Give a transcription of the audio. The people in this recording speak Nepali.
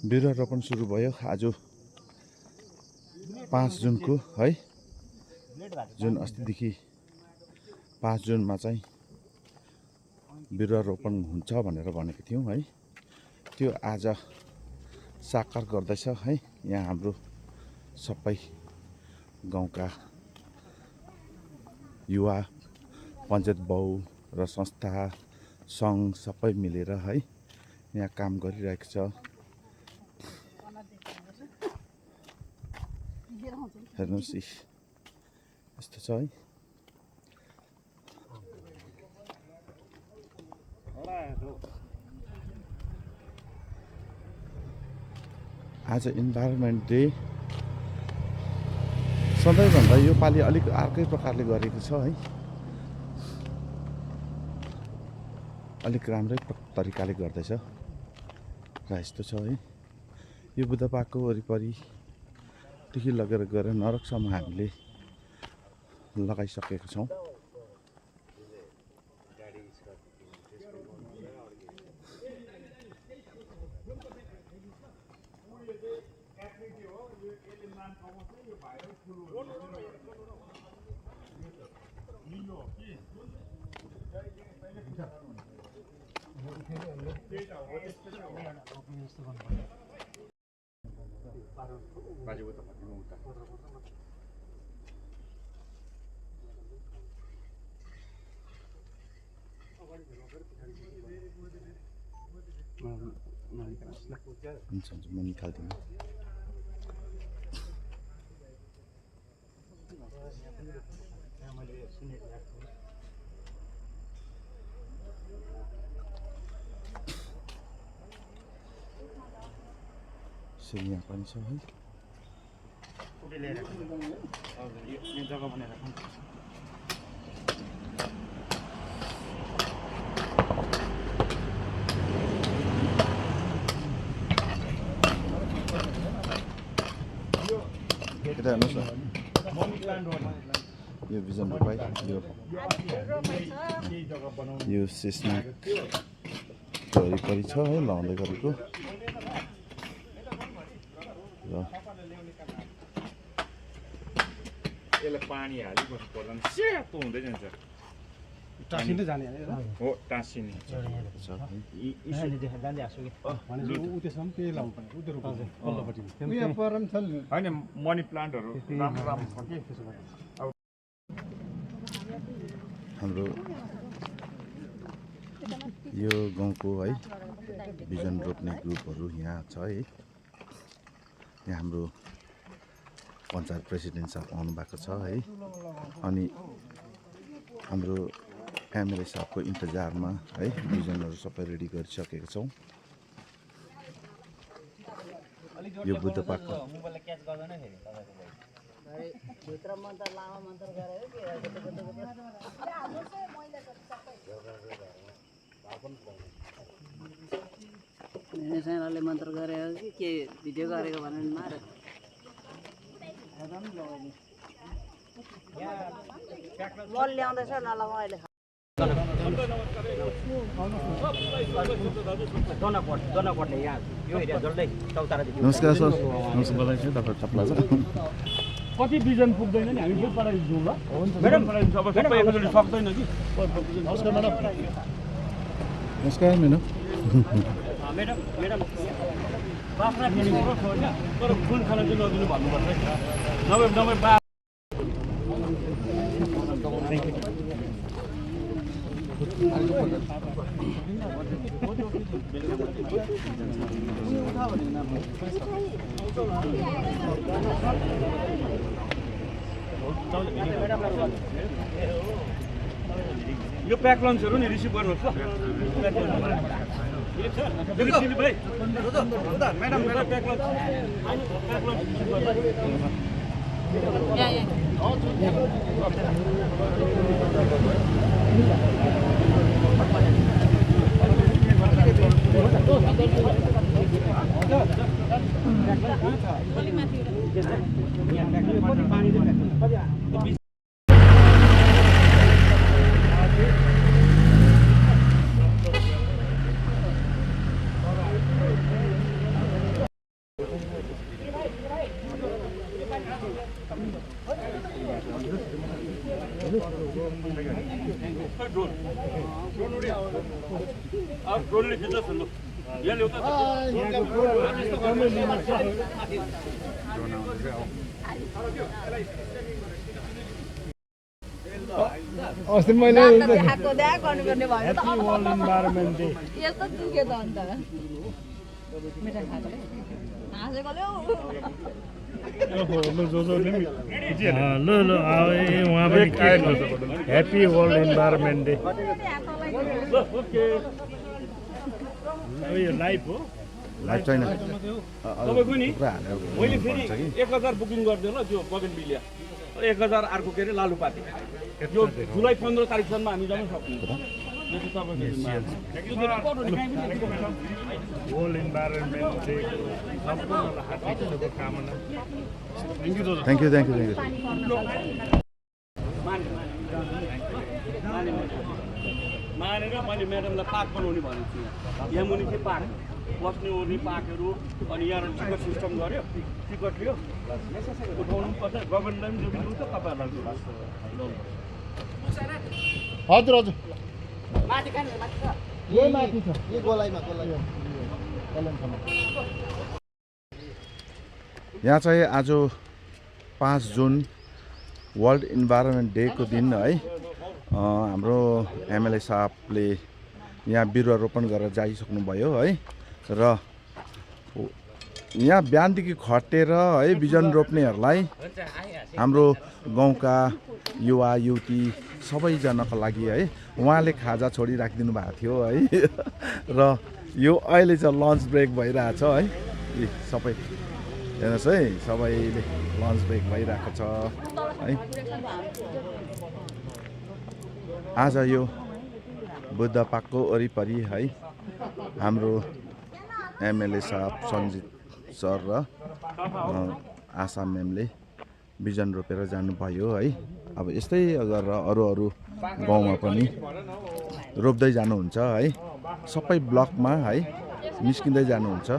बिरुवा रोपन सुरु भयो आज 5 जुनको है। जुन अस्तिदेखि 5 जुनमा चाहिँ बिरुवा रोपन हुन्छ भनेर भनेको थियौँ है। त्यो आज साकार गर्दैछ है। यहाँ हाम्रो सबै गाउँका युवा पञ्चायत बाउ र संस्था सङ्घ सबै मिलेर है यहाँ काम गरिरहेको छ। हेर्नुहोस् यस्तो छ है। आज इन्भाइरोमेन्ट डे सधैँभन्दा यो पालि अलिक अर्कै प्रकारले गरेको छ है। अलिक राम्रै तरिकाले गर्दैछ र यस्तो छ है। यो बुद्ध पार्कको वरिपरिदेखि लगेर गएर नरकसम्म हामीले लगाइसकेको छौँ। हुन्छ म निकाल्दिनँ। यहाँ पनि छ है। जग्गा बनाएर यो बिजन रोपाई यो सिस्माको वरिपरि छ है लाउँदै गरेको र यसलाई पानी हालिबस्नु पर्दैन, सेतो हुँदै जान्छ। टाँसिँदै जाने हो टाँसिने उ त्यसमा त्यही लाउनु पर्ने उ त्यो रोप्नु पल्लोपट्टि होइन मनी प्लान्टहरू राम्रो राम्रो छ कि हाम्रो यो गाउँको है बिजन रोप्ने ग्रुपहरू यहाँ छ है। यहाँ हाम्रो पञ्चायत प्रेसिडेन्ट साहब आउनु भएको छ है। अनि हाम्रो एमएलए साहबको इन्तजारमा है बिजनहरू सबै रेडी गरिसकेको छौँ। यो बुद्ध पार्कको मन्त्र गरेको कि के भिडियो गरेको भनेर मारे मल ल्याउँदैछ नलगाऊ अहिले। नमस्कार सर। नमस्कार तपाईँ कति बिजन पुग्दैन नि हामी फेरि पठाइदिन्छौँ ल। म्याडम सबै एकचोटि सक्दैन कि। नमस्कार म्याडम। नमस्कार मैडम। म्याडम म्याडम बाख्रा फेरि पुरो छोड्छ तर फुल खान चाहिँ नदिनु भन्नुपर्छ नभए नभए बा यो प्याक लन्चहरू नि रिसिभ गर्नुहोस् ल। भाइ म्याडम प्याक लन्च ड्रोन अब ड्रोनले खिच्छ ल यहाँ ल्याउँदा अस्ति मैले देखाएको गर्नुपर्ने भयो त अब वर्ल्ड इन्भाइरोमेन्ट डे यस्तो दुख्यो त अन्त मिठाई खाएको हाँसेकोले ल ल उहाँ पनि happy world environment day okay यो लाइभ हो लाइभ छैन तपाईँको नि पुरा हालेर मैले फेरि गर्नुपर्छ कि 1000 बुकिङ गरिदिएँ ल त्यो बगेनभिलिया 1000 अर्को के अरे लालुपाते यो जुलाई 15 तारिकसम्म हामी जान सक्छौँ यो चाहिँ तपाईँको वर्ल्ड इन्भाइरोमेन्ट डे सम्पूर्णलाई हार्दिक शुभकामना थ्याङ्क यू मानेर मैले म्याडमलाई पार्क बनाउने भनेको छु यहाँ मुनि चाहिँ पार्क बस्ने ओर्ने पार्कहरू अनि यहाँ टिकट सिस्टम गऱ्यो टिकट लियो उठाउनु पर्छ गभर्मेन्टलाई पनि जोडिनु त तपाईँहरूलाई हजुर हजुर माथि खाने माथि छ यही माथि छ यहाँ चाहिँ आज 5 जुन वर्ल्ड इन्भाइरोमेन्ट डेको दिन है हाम्रो एमएलए साहबले यहाँ बिरुवा रोपण गरेर जाइसक्नुभयो है र यहाँ बिहानदेखि खटेर है बिजन रोप्नेहरूलाई हाम्रो गाउँका युवा युवती सबैजनाको लागि है उहाँले खाजा छोडिराखिदिनु भएको थियो है र यो अहिले चाहिँ लन्च ब्रेक भइरहेछ है यी सबै हेर्नुहोस् है सबैले लन्च ब्रेक भइरहेको छ है आज यो बुद्ध पार्कको वरिपरि है हाम्रो एमएलए साहब सञ्जित सर र आशा म्यामले बिजन रोपेर जानुभयो है अब यस्तै गरेर अरू गाउँमा पनि रोप्दै जानुहुन्छ है सबै ब्लकमा है निस्किँदै जानुहुन्छ